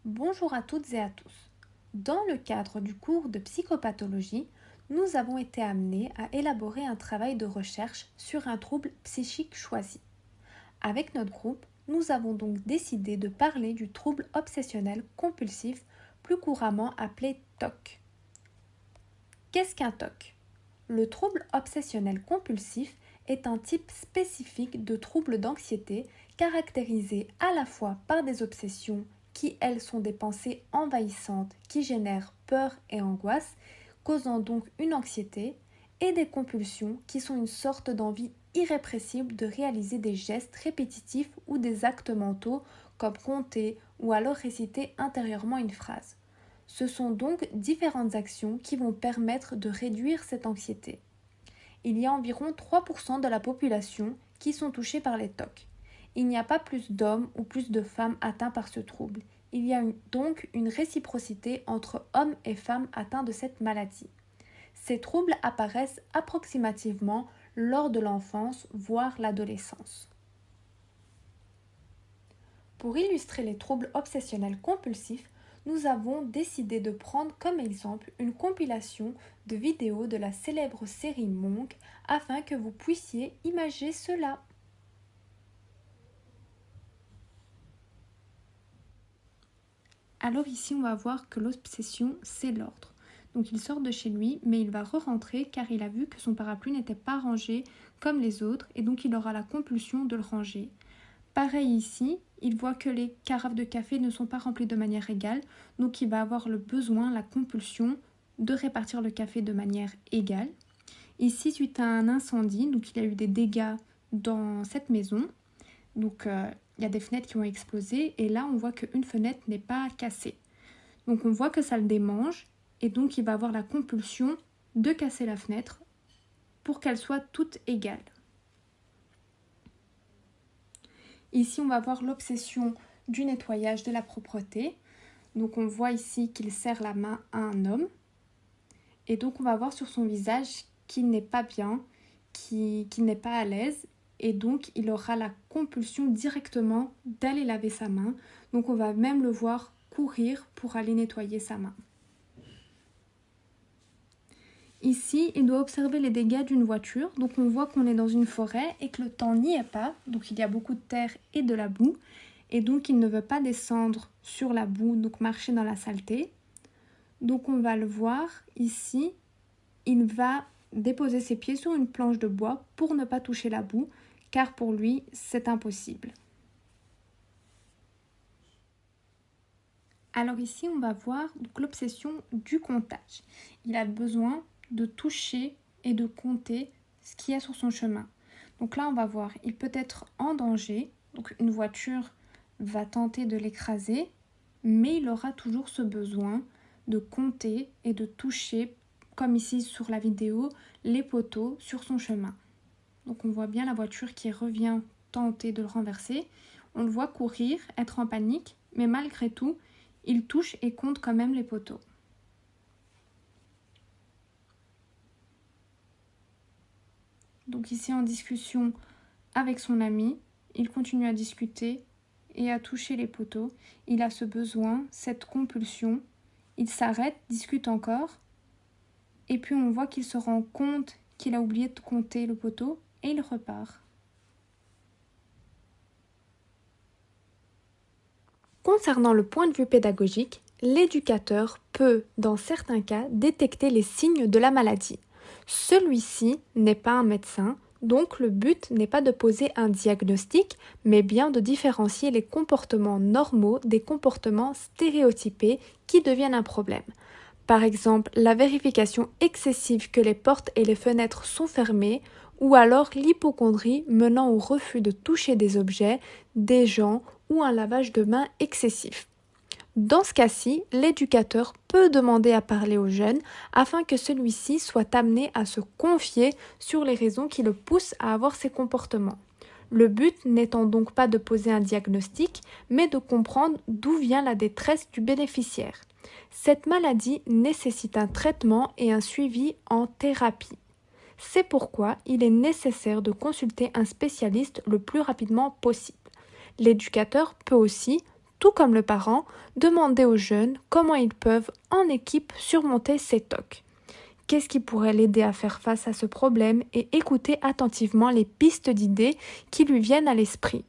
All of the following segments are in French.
Bonjour à toutes et à tous. Dans le cadre du cours de psychopathologie, nous avons été amenés à élaborer un travail de recherche sur un trouble psychique choisi. Avec notre groupe, nous avons donc décidé de parler du trouble obsessionnel compulsif, plus couramment appelé TOC. Qu'est-ce qu'un TOC? Le trouble obsessionnel compulsif est un type spécifique de trouble d'anxiété caractérisé à la fois par des obsessions qui, elles, sont des pensées envahissantes qui génèrent peur et angoisse, causant donc une anxiété, et des compulsions qui sont une sorte d'envie irrépressible de réaliser des gestes répétitifs ou des actes mentaux comme compter ou alors réciter intérieurement une phrase. Ce sont donc différentes actions qui vont permettre de réduire cette anxiété. Il y a environ 3% de la population qui sont touchés par les TOC. Il n'y a pas plus d'hommes ou plus de femmes atteints par ce trouble. Il y a donc une réciprocité entre hommes et femmes atteints de cette maladie. Ces troubles apparaissent approximativement lors de l'enfance, voire l'adolescence. Pour illustrer les troubles obsessionnels compulsifs, nous avons décidé de prendre comme exemple une compilation de vidéos de la célèbre série Monk afin que vous puissiez imaginer cela. Alors ici, on va voir que l'obsession, c'est l'ordre. Donc il sort de chez lui, mais il va re-rentrer car il a vu que son parapluie n'était pas rangé comme les autres et donc il aura la compulsion de le ranger. Pareil ici, il voit que les carafes de café ne sont pas remplies de manière égale, donc il va avoir le besoin, la compulsion de répartir le café de manière égale. Ici, suite à un incendie, donc il y a eu des dégâts dans cette maison, donc il y a des fenêtres qui ont explosé et là on voit qu'une fenêtre n'est pas cassée. Donc on voit que ça le démange et donc il va avoir la compulsion de casser la fenêtre pour qu'elle soit toute égale. Ici, on va voir l'obsession du nettoyage, de la propreté. Donc, on voit ici qu'il serre la main à un homme. Et donc, on va voir sur son visage qu'il n'est pas bien, qu'il n'est pas à l'aise. Et donc, il aura la compulsion directement d'aller laver sa main. Donc, on va même le voir courir pour aller nettoyer sa main. Ici, il doit observer les dégâts d'une voiture. Donc on voit qu'on est dans une forêt et que le temps n'y est pas. Donc il y a beaucoup de terre et de la boue. Et donc il ne veut pas descendre sur la boue, donc marcher dans la saleté. Donc on va le voir ici. Il va déposer ses pieds sur une planche de bois pour ne pas toucher la boue, car pour lui, c'est impossible. Alors ici, on va voir l'obsession du comptage. Il a besoin de toucher et de compter ce qu'il y a sur son chemin. Donc là, on va voir, il peut être en danger. Donc une voiture va tenter de l'écraser, mais il aura toujours ce besoin de compter et de toucher, comme ici sur la vidéo, les poteaux sur son chemin. Donc on voit bien la voiture qui revient tenter de le renverser. On le voit courir, être en panique, mais malgré tout, il touche et compte quand même les poteaux. Donc ici en discussion avec son ami, il continue à discuter et à toucher les poteaux. Il a ce besoin, cette compulsion. Il s'arrête, discute encore. Et puis on voit qu'il se rend compte qu'il a oublié de compter le poteau et il repart. Concernant le point de vue pédagogique, l'éducateur peut, dans certains cas, détecter les signes de la maladie. Celui-ci n'est pas un médecin, donc le but n'est pas de poser un diagnostic, mais bien de différencier les comportements normaux des comportements stéréotypés qui deviennent un problème. Par exemple, la vérification excessive que les portes et les fenêtres sont fermées, ou alors l'hypocondrie menant au refus de toucher des objets, des gens ou un lavage de mains excessif. Dans ce cas-ci, l'éducateur peut demander à parler au jeune afin que celui-ci soit amené à se confier sur les raisons qui le poussent à avoir ces comportements. Le but n'étant donc pas de poser un diagnostic, mais de comprendre d'où vient la détresse du bénéficiaire. Cette maladie nécessite un traitement et un suivi en thérapie. C'est pourquoi il est nécessaire de consulter un spécialiste le plus rapidement possible. L'éducateur peut aussi, tout comme le parent, demander aux jeunes comment ils peuvent en équipe surmonter ces TOC. Qu'est-ce qui pourrait l'aider à faire face à ce problème et écouter attentivement les pistes d'idées qui lui viennent à l'esprit.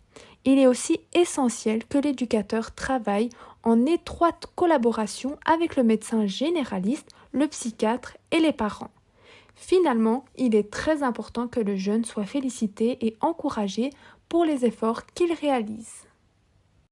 Il est aussi essentiel que l'éducateur travaille en étroite collaboration avec le médecin généraliste, le psychiatre et les parents. Finalement, il est très important que le jeune soit félicité et encouragé pour les efforts qu'il réalise.